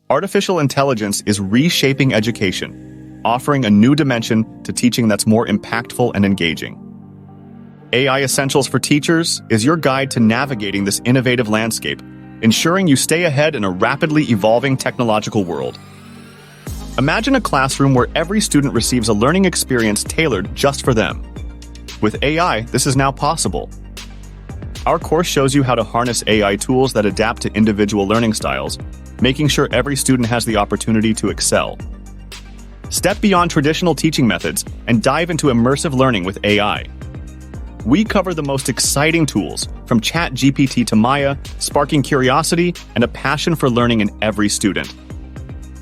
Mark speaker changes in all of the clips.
Speaker 1: Artificial intelligence is reshaping education, offering a new dimension to teaching that's more impactful and engaging. AI Essentials for Teachers is your guide to navigating this innovative landscape, ensuring you stay ahead in a rapidly evolving technological world. Imagine a classroom where every student receives a learning experience tailored just for them. With AI, this is now possible. Our course shows you how to harness AI tools that adapt to individual learning styles, making sure every student has the opportunity to excel. Step beyond traditional teaching methods and dive into immersive learning with AI. We cover the most exciting tools, from ChatGPT to Maya, sparking curiosity and a passion for learning in every student.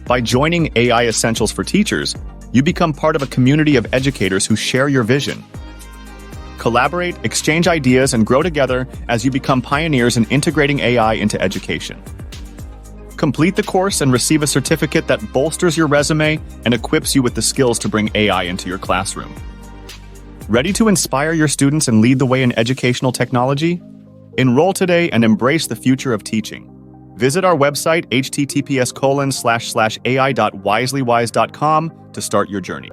Speaker 1: By joining AI Essentials for Teachers, you become part of a community of educators who share your vision. Collaborate, exchange ideas, and grow together as you become pioneers in integrating AI into education. Complete the course and receive a certificate that bolsters your resume and equips you with the skills to bring AI into your classroom. Ready to inspire your students and lead the way in educational technology? Enroll today and embrace the future of teaching. Visit our website https://ai.wiselywise.com to start your journey.